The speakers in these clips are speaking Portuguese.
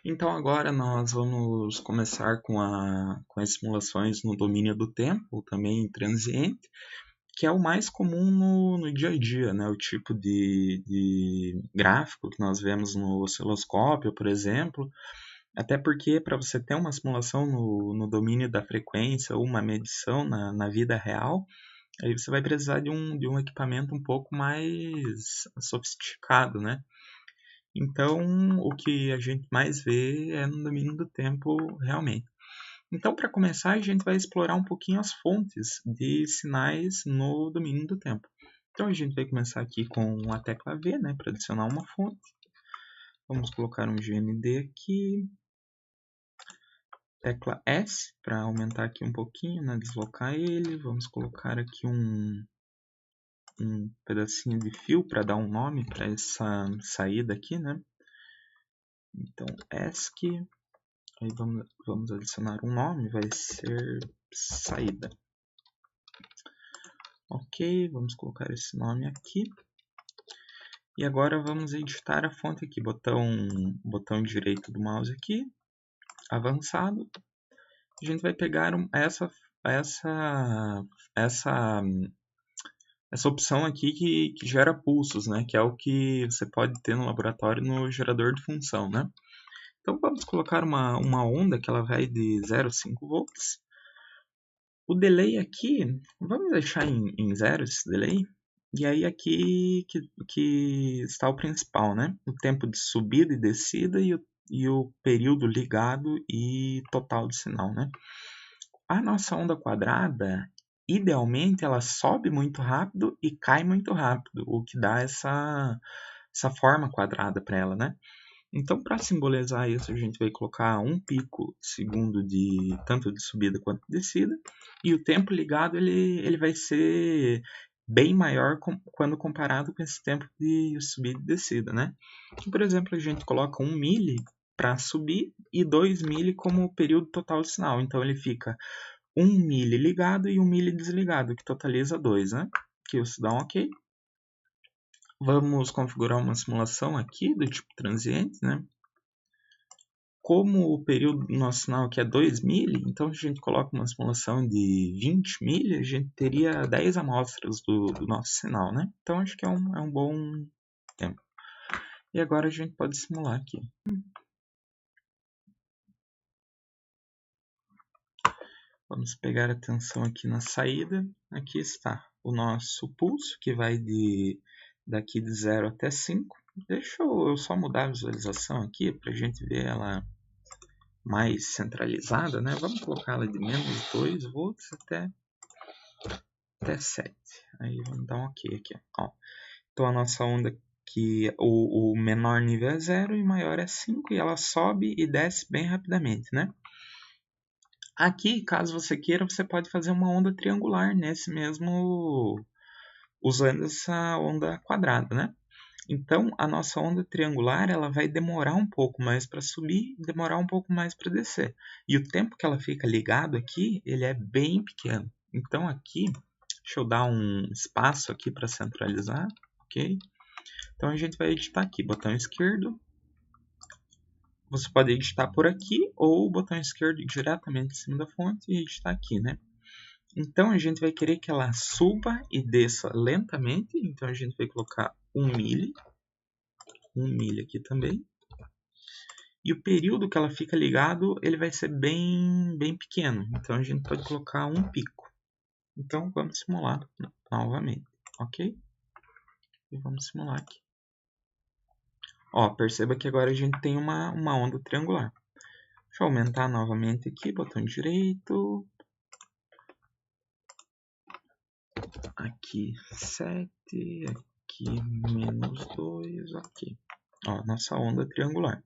Então agora nós vamos começar com as simulações no domínio do tempo, ou também transiente, que é o mais comum no dia a dia, né? O tipo de gráfico que nós vemos no osciloscópio, por exemplo. Até porque para você ter uma simulação no domínio da frequência ou uma medição na vida real, aí você vai precisar de um equipamento um pouco mais sofisticado, né? Então, o que a gente mais vê é no domínio do tempo realmente. Então, para começar, a gente vai explorar um pouquinho as fontes de sinais no domínio do tempo. Então, a gente vai começar aqui com a tecla V, né, para adicionar uma fonte. Vamos colocar um GND aqui. Tecla S para aumentar aqui um pouquinho, né, deslocar ele. Vamos colocar aqui um pedacinho de fio para dar um nome para essa saída aqui, né? Então, ESC. Aí vamos adicionar um nome, vai ser saída. Ok, vamos colocar esse nome aqui. E agora vamos editar a fonte aqui, botão direito do mouse aqui, avançado. A gente vai pegar essa opção aqui que gera pulsos, né? Que é o que você pode ter no laboratório no gerador de função, né? Então vamos colocar uma onda que ela vai de 0,5 volts. O delay aqui, vamos deixar em 0 esse delay. E aí aqui que está o principal, né? O tempo de subida e descida e o período ligado e total de sinal, né? A nossa onda quadrada, idealmente, ela sobe muito rápido e cai muito rápido, o que dá essa forma quadrada para ela, né? Então, para simbolizar isso, a gente vai colocar um pico segundo tanto de subida quanto de descida, e o tempo ligado ele vai ser bem maior quando comparado com esse tempo de subida e descida, né? Então, por exemplo, a gente coloca 1 milli para subir e 2 milli como período total de sinal. Então, ele fica 1 milli ligado e 1 milli desligado, que totaliza 2, né? Aqui você dá um OK. Vamos configurar uma simulação aqui do tipo transiente, né? Como o período do nosso sinal aqui é 2 milli, então a gente coloca uma simulação de 20 milli, a gente teria 10 amostras do nosso sinal, né? Então acho que é um bom tempo. E agora a gente pode simular aqui. Vamos pegar a tensão aqui na saída. Aqui está o nosso pulso, que vai daqui de 0 até 5. Deixa eu só mudar a visualização aqui para a gente ver ela mais centralizada, né? Vamos colocar ela de menos 2 volts até 7. Aí vamos dar um OK aqui. Ó. Então a nossa onda que o menor nível é 0 e o maior é 5 e ela sobe e desce bem rapidamente, né? Aqui, caso você queira, você pode fazer uma onda triangular nesse mesmo, usando essa onda quadrada, né? Então, a nossa onda triangular ela vai demorar um pouco mais para subir e demorar um pouco mais para descer. E o tempo que ela fica ligado aqui, ele é bem pequeno. Então, aqui, deixa eu dar um espaço aqui para centralizar, ok? Então, a gente vai editar aqui, botão esquerdo. Você pode editar por aqui ou o botão esquerdo diretamente em cima da fonte e editar aqui, né? Então, a gente vai querer que ela suba e desça lentamente. Então, a gente vai colocar 1 milli. 1 milli aqui também. E o período que ela fica ligado, ele vai ser bem pequeno. Então, a gente pode colocar um pico. Então, vamos simular novamente, ok? E vamos simular aqui. Ó, perceba que agora a gente tem uma onda triangular. Deixa eu aumentar novamente aqui, botão direito. Aqui 7, aqui menos 2, ok. Ó, nossa onda triangular.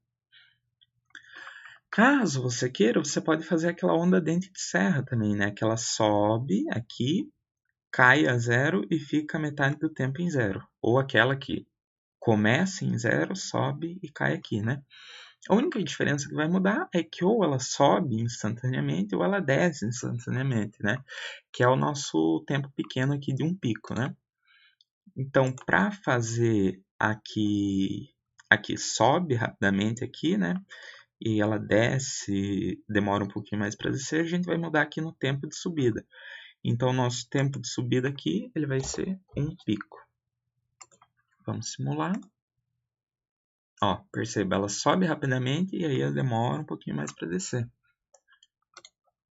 Caso você queira, você pode fazer aquela onda dente de serra também, né? Que ela sobe aqui, cai a 0 e fica metade do tempo em 0. Ou aquela que começa em 0, sobe e cai aqui, né? A única diferença que vai mudar é que ou ela sobe instantaneamente ou ela desce instantaneamente, né? Que é o nosso tempo pequeno aqui de um pico, né? Então, para fazer aqui sobe rapidamente aqui, né? e ela desce, demora um pouquinho mais para descer, a gente vai mudar aqui no tempo de subida. Então, o nosso tempo de subida aqui, ele vai ser um pico. Vamos simular. Ó, perceba, ela sobe rapidamente e aí ela demora um pouquinho mais para descer.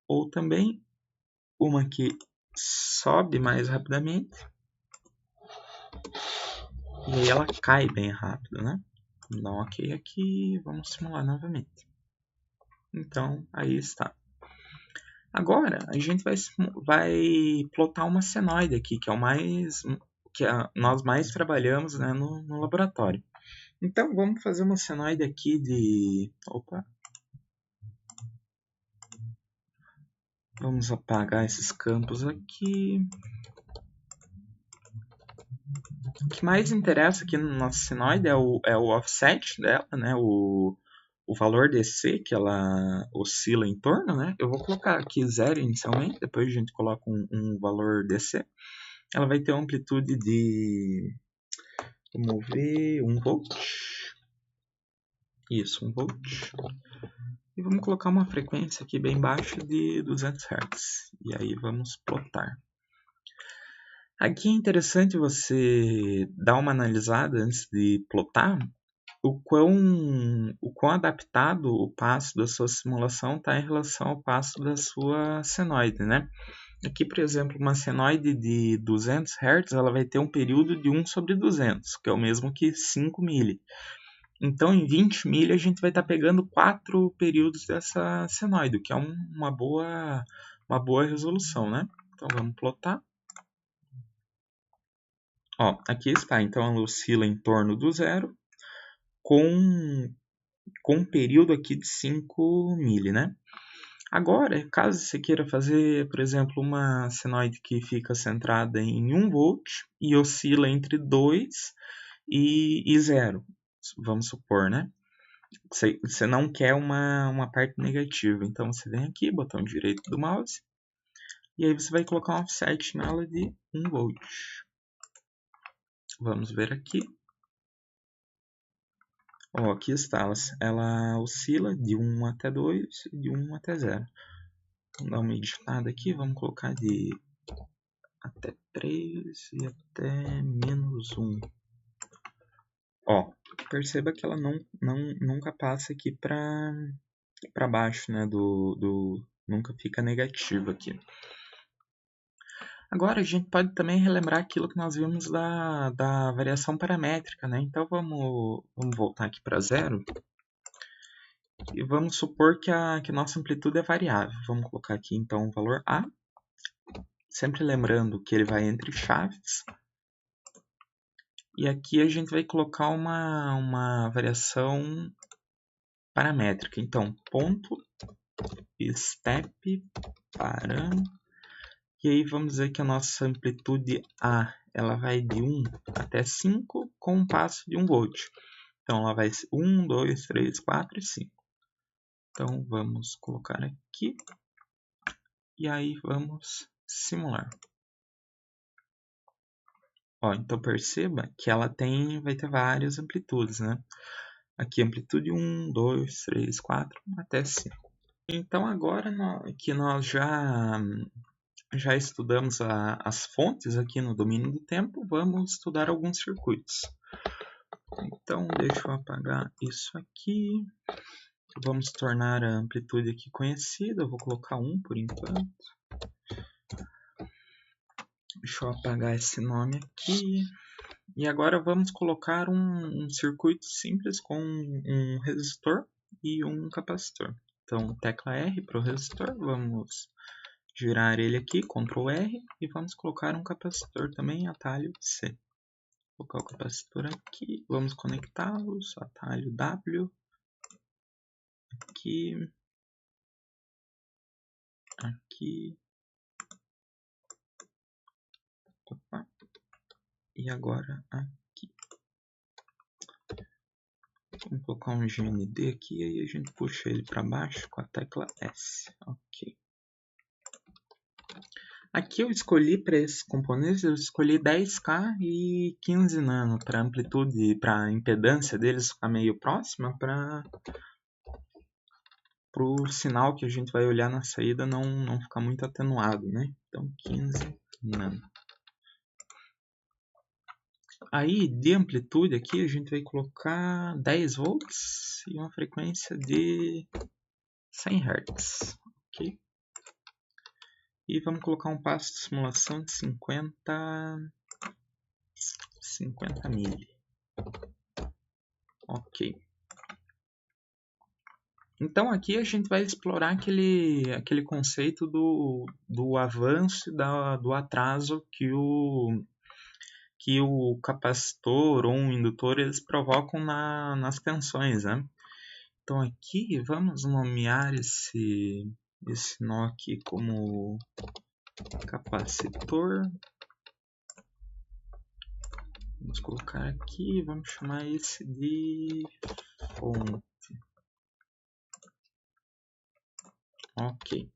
Ou também uma que sobe mais rapidamente e aí ela cai bem rápido, né? Vamos dar um ok aqui, vamos simular novamente. Então, aí está. Agora, a gente vai plotar uma senoide aqui, que é o mais que nós mais trabalhamos, né, no laboratório. Então, vamos fazer uma senoide aqui de... Opa! Vamos apagar esses campos aqui. O que mais interessa aqui no nosso senoide é o offset dela, né, o valor DC que ela oscila em torno, né? Eu vou colocar aqui 0 inicialmente, depois a gente coloca um valor DC. Ela vai ter uma amplitude de... Vamos ver... 1 volt. Isso, 1 volt. E vamos colocar uma frequência aqui bem baixa de 200 Hz. E aí vamos plotar. Aqui é interessante você dar uma analisada antes de plotar o quão adaptado o passo da sua simulação está em relação ao passo da sua senoide, né? Aqui, por exemplo, uma senoide de 200 Hz ela vai ter um período de 1 sobre 200, que é o mesmo que 5 milli. Então, em 20 milli, a gente vai estar pegando 4 períodos dessa senoide, o que é uma boa resolução, né? Então, vamos plotar. Ó, aqui está, então ela oscila em torno do zero, com um período aqui de 5 milli, né? Agora, caso você queira fazer, por exemplo, uma senoide que fica centrada em 1 volt e oscila entre 2 e 0, vamos supor, né? Você não quer uma parte negativa, então você vem aqui, botão direito do mouse, e aí você vai colocar um offset nela de 1 volt. Vamos ver aqui. Ó, aqui está, ela oscila de 1 até 2 e de 1 até 0. Vamos dar uma editada aqui, vamos colocar de até 3 e até menos 1. Ó, perceba que ela nunca passa aqui para baixo, né? Nunca fica negativo aqui. Agora a gente pode também relembrar aquilo que nós vimos da variação paramétrica, né? Então vamos voltar aqui para 0 e vamos supor que a nossa amplitude é variável. Vamos colocar aqui então o valor A, sempre lembrando que ele vai entre chaves. E aqui a gente vai colocar uma variação paramétrica. Então, ponto step param. E aí vamos dizer que a nossa amplitude A ela vai de 1 até 5 com um passo de 1 volt. Então, ela vai ser 1, 2, 3, 4 e 5. Então, vamos colocar aqui. E aí vamos simular. Ó, então perceba que ela vai ter várias amplitudes, né? Aqui amplitude 1, 2, 3, 4, até 5. Então agora que nós já estudamos as fontes aqui no domínio do tempo, vamos estudar alguns circuitos. Então deixa eu apagar isso aqui. Vamos tornar a amplitude aqui conhecida. Eu vou colocar 1 por enquanto. Deixa eu apagar esse nome aqui. E agora vamos colocar um circuito simples com um resistor e um capacitor. Então, tecla R para o resistor, vamos girar ele aqui, Ctrl R, e vamos colocar um capacitor também, atalho C. Vou colocar o capacitor aqui, vamos conectá-los, atalho W, aqui, aqui, opa, e agora aqui. Vamos colocar um GND aqui, aí a gente puxa ele para baixo com a tecla S. Ok. Aqui eu escolhi para esses componentes, eu escolhi 10K e 15 nano para amplitude, para impedância deles ficar meio próxima, para o sinal que a gente vai olhar na saída não ficar muito atenuado, né? Então 15 nano. Aí de amplitude aqui a gente vai colocar 10 volts e uma frequência de 100 Hz, ok? E vamos colocar um passo de simulação de 50 mili. Ok. Então aqui a gente vai explorar aquele conceito do avanço e do atraso que o capacitor ou um indutor eles provocam nas tensões, né? Então aqui vamos nomear esse nó aqui como capacitor. Vamos colocar aqui, vamos chamar esse de fonte. Ok.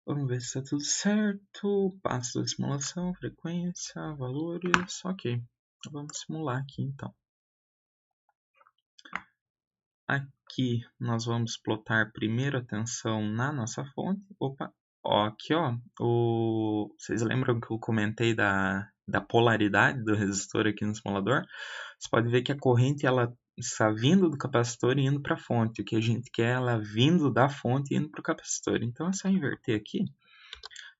Vamos ver se está tudo certo. Passo da simulação, frequência, valores. Ok. Vamos simular aqui então. Aqui nós vamos plotar primeiro a tensão na nossa fonte. Opa, ó, aqui ó, vocês lembram que eu comentei da polaridade do resistor aqui no simulador? Você pode ver que a corrente ela está vindo do capacitor e indo para a fonte. O que a gente quer é ela vindo da fonte e indo para o capacitor. Então é só inverter aqui.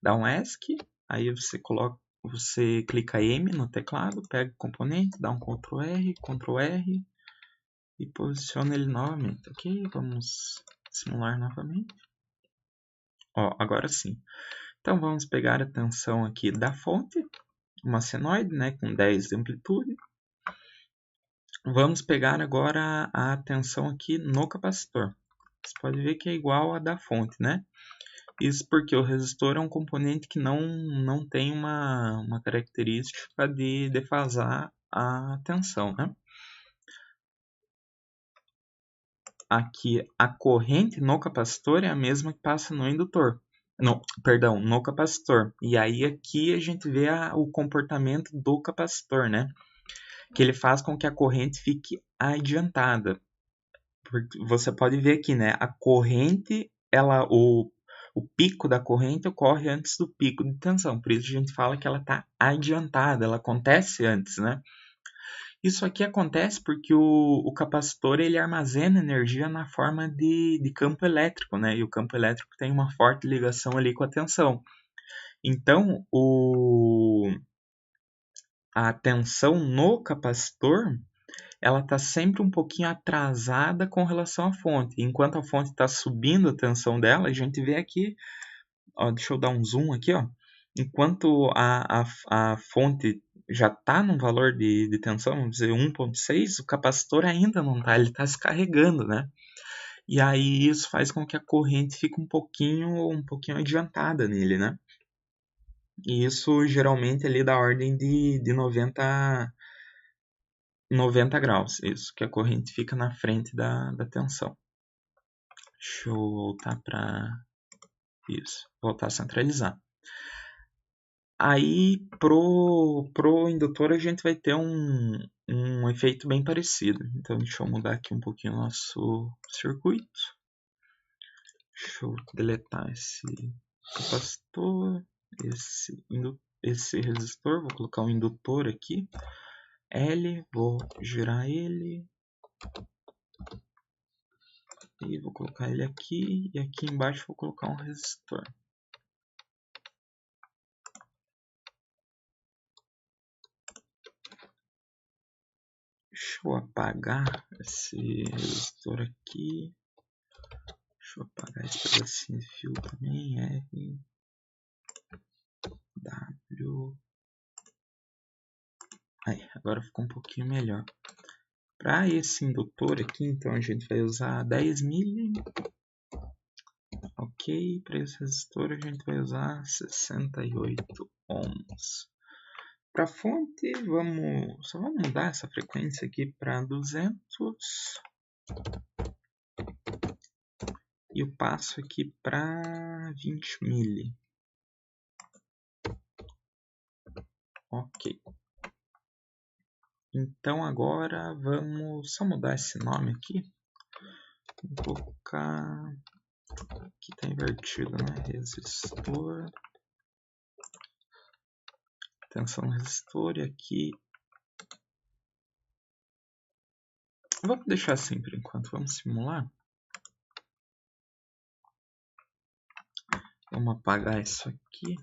Dá um ESC, aí você clica M no teclado, pega o componente, dá um Ctrl R e posiciona ele novamente, ok? Vamos simular novamente. Ó, agora sim. Então vamos pegar a tensão aqui da fonte, uma senoide, né, com 10 de amplitude. Vamos pegar agora a tensão aqui no capacitor. Você pode ver que é igual a da fonte, né? Isso porque o resistor é um componente que não tem uma característica de defasar a tensão, né? Aqui a corrente no capacitor é a mesma que passa no indutor. No capacitor. E aí aqui a gente vê o comportamento do capacitor, né? Que ele faz com que a corrente fique adiantada. Porque você pode ver aqui, né? A corrente, o pico da corrente ocorre antes do pico de tensão. Por isso a gente fala que ela está adiantada, ela acontece antes, né? Isso aqui acontece porque o capacitor ele armazena energia na forma de campo elétrico, né? E o campo elétrico tem uma forte ligação ali com a tensão. Então, a tensão no capacitor ela está sempre um pouquinho atrasada com relação à fonte. Enquanto a fonte está subindo a tensão dela, a gente vê aqui, ó, deixa eu dar um zoom aqui, ó. Enquanto a fonte já está num valor de tensão, vamos dizer 1.6, o capacitor ainda não está, ele está se carregando, né? E aí isso faz com que a corrente fique um pouquinho adiantada nele, né? E isso geralmente ali da ordem de 90 graus, isso, que a corrente fica na frente da tensão. Deixa eu voltar para isso, voltar a centralizar. Aí pro indutor a gente vai ter um efeito bem parecido. Então deixa eu mudar aqui um pouquinho o nosso circuito. Deixa eu deletar esse capacitor, esse resistor, vou colocar um indutor aqui. L, vou girar ele. E vou colocar ele aqui, e aqui embaixo vou colocar um resistor. Deixa eu apagar esse resistor aqui. Deixa eu apagar esse pedacinho de fio também. R, W. Aí, agora ficou um pouquinho melhor. Para esse indutor aqui, então a gente vai usar 10 mili. Ok, para esse resistor a gente vai usar 68 ohms. Para a fonte, só vamos mudar essa frequência aqui para 200. E eu passo aqui para 20 mili. Ok. Então agora vamos só mudar esse nome aqui. Vou colocar... Aqui está invertido, né? Resistor. Tensão resistor e aqui... Vamos deixar assim por enquanto. Vamos simular. Vamos apagar isso aqui.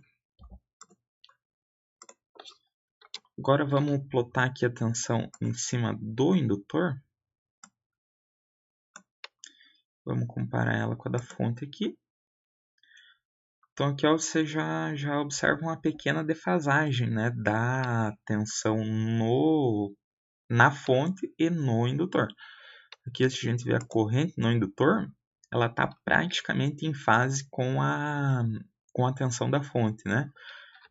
Agora vamos plotar aqui a tensão em cima do indutor. Vamos comparar ela com a da fonte aqui. Então aqui ó, você já observa uma pequena defasagem, né, da tensão na fonte e no indutor. Aqui se a gente vê a corrente no indutor, ela está praticamente em fase com a tensão da fonte, né?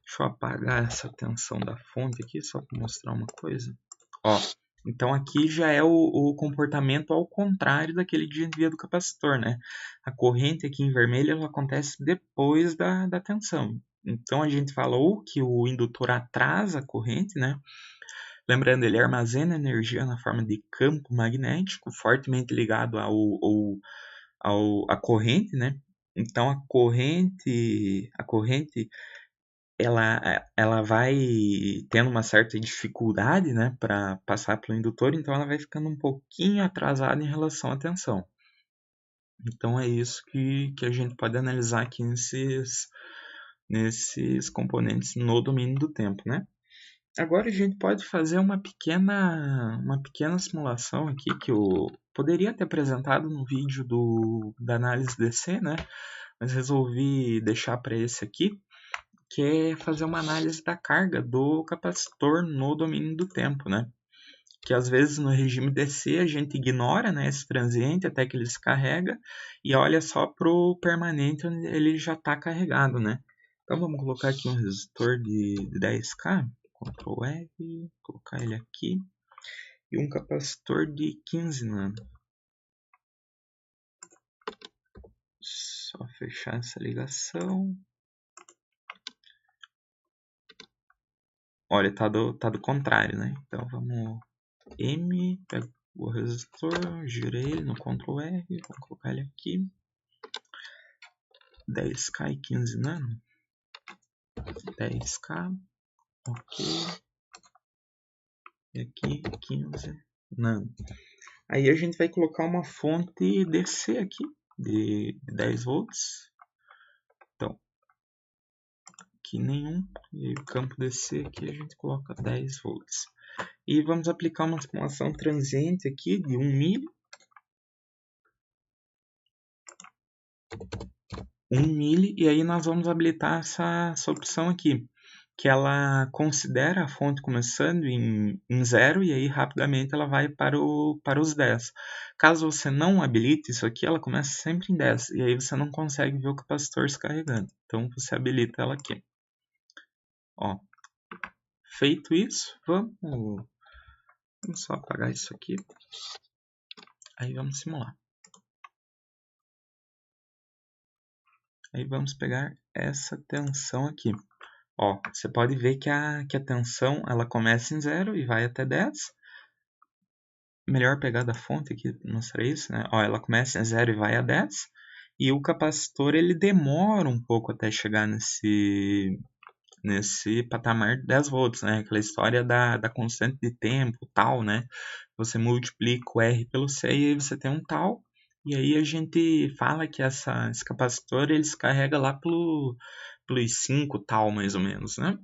Deixa eu apagar essa tensão da fonte aqui, só para mostrar uma coisa. Ó, então aqui já é o comportamento ao contrário daquele de via do capacitor, né? A corrente aqui em vermelho ela acontece depois da tensão. Então a gente falou que o indutor atrasa a corrente, né? Lembrando, ele armazena energia na forma de campo magnético fortemente ligado à corrente, né? Então a corrente ela vai tendo uma certa dificuldade, né, para passar pelo indutor, então ela vai ficando um pouquinho atrasada em relação à tensão. Então é isso que a gente pode analisar aqui nesses componentes no domínio do tempo, né? Agora a gente pode fazer uma pequena simulação aqui que eu poderia ter apresentado no vídeo da análise DC, né? Mas resolvi deixar para esse aqui, que é fazer uma análise da carga do capacitor no domínio do tempo, né? Que às vezes no regime DC a gente ignora, né, esse transiente até que ele se carrega e olha só para o permanente onde ele já está carregado, né? Então vamos colocar aqui um resistor de 10K, Ctrl R, colocar ele aqui, e um capacitor de 15 nano. Só fechar essa ligação. Olha, tá do contrário, né? Então vamos M, pego o resistor, girei ele no Ctrl R, vou colocar ele aqui. 10K e 15 nano. 10K, ok. E aqui 15 nano. Aí a gente vai colocar uma fonte DC aqui de 10 volts. Então, aqui nenhum. E o campo DC aqui a gente coloca 10 volts. E vamos aplicar uma simulação transiente aqui de 1 mili. 1 mili, e aí nós vamos habilitar essa opção aqui, que ela considera a fonte começando em 0 e aí rapidamente ela vai para os 10. Caso você não habilite isso aqui, ela começa sempre em 10 e aí você não consegue ver o capacitor se carregando. Então você habilita ela aqui. Ó, feito isso, vamos só apagar isso aqui. Aí vamos simular. Aí vamos pegar essa tensão aqui. Ó, você pode ver que a tensão ela começa em 0 e vai até 10. Melhor pegar da fonte aqui, mostrar isso, né? Ó, ela começa em 0 e vai a 10. E o capacitor ele demora um pouco até chegar nesse patamar de 10 volts, né? Aquela história da constante de tempo, tal, né? Você multiplica o R pelo C e aí você tem um tal. E aí a gente fala que esse capacitor ele se carrega lá pelos 5 tal, mais ou menos, né?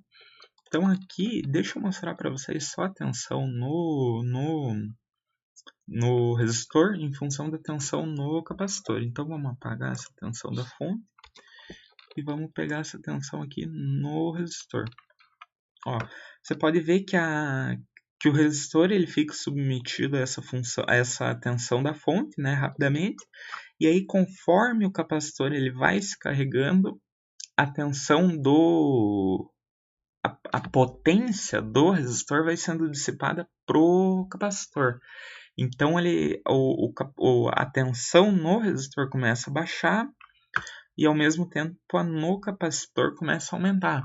Então aqui, deixa eu mostrar para vocês só a tensão no resistor em função da tensão no capacitor. Então vamos apagar essa tensão da fonte e vamos pegar essa tensão aqui no resistor. Ó, você pode ver que o resistor ele fica submetido a essa tensão da fonte, né, rapidamente. E aí, conforme o capacitor ele vai se carregando, a tensão a potência do resistor vai sendo dissipada pro capacitor. Então a tensão no resistor começa a baixar e ao mesmo tempo a no capacitor começa a aumentar.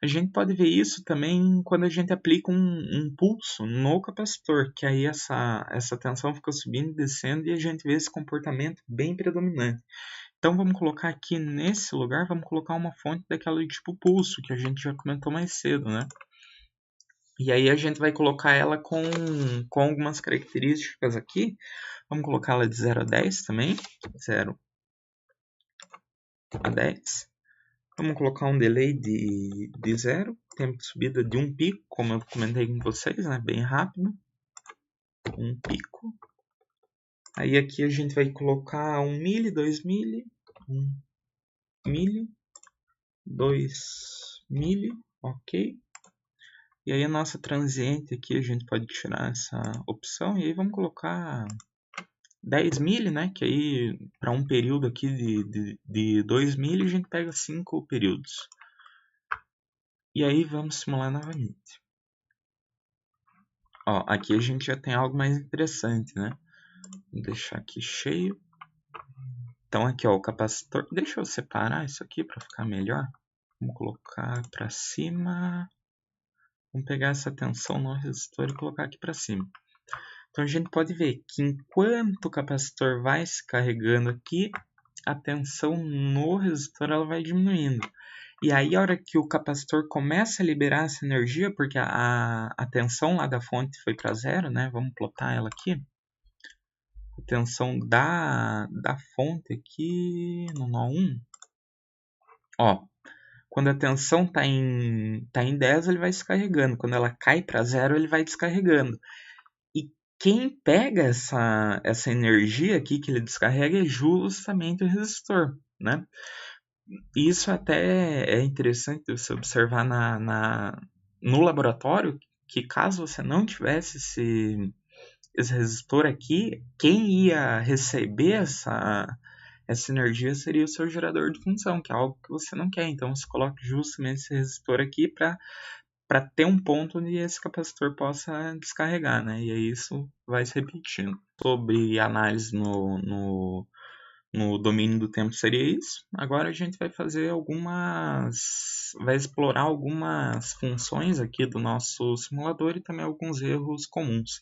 A gente pode ver isso também quando a gente aplica um pulso no capacitor, que aí essa tensão fica subindo e descendo e a gente vê esse comportamento bem predominante. Então vamos colocar aqui nesse lugar, vamos colocar uma fonte daquela de tipo pulso, que a gente já comentou mais cedo, né? E aí a gente vai colocar ela com algumas características aqui. Vamos colocar ela de 0 a 10 também. 0 a 10. Vamos colocar um delay de 0. Tempo de subida de 1 pico, como eu comentei com vocês, né? Bem rápido. 1 pico. Aí aqui a gente vai colocar 1 milli, 2 milli. 1 milli. 2 milli. Ok. E aí a nossa transiente aqui, a gente pode tirar essa opção. E aí vamos colocar 10 milli, né? Que aí para um período aqui de 2 milli, a gente pega 5 períodos. E aí vamos simular novamente. Ó, aqui a gente já tem algo mais interessante, né? Vou deixar aqui cheio. Então aqui, ó, o capacitor. Deixa eu separar isso aqui para ficar melhor. Vamos colocar para cima. Vamos pegar essa tensão no resistor e colocar aqui para cima. Então a gente pode ver que enquanto o capacitor vai se carregando aqui, a tensão no resistor ela vai diminuindo. E aí a hora que o capacitor começa a liberar essa energia, porque a tensão lá da fonte foi para 0, né? Vamos plotar ela aqui. A tensão da fonte aqui no nó 1. Ó, quando a tensão tá em 10, ele vai se carregando. Quando ela cai para 0, ele vai descarregando. E quem pega essa energia aqui que ele descarrega é justamente o resistor, né? Isso até é interessante você observar no laboratório, que caso você não tivesse esse resistor aqui, quem ia receber essa energia seria o seu gerador de função, que é algo que você não quer. Então você coloca justamente esse resistor aqui para ter um ponto onde esse capacitor possa descarregar, né? E aí isso vai se repetindo. Sobre análise no domínio do tempo seria isso. Agora a gente vai fazer vai explorar algumas funções aqui do nosso simulador e também alguns erros comuns.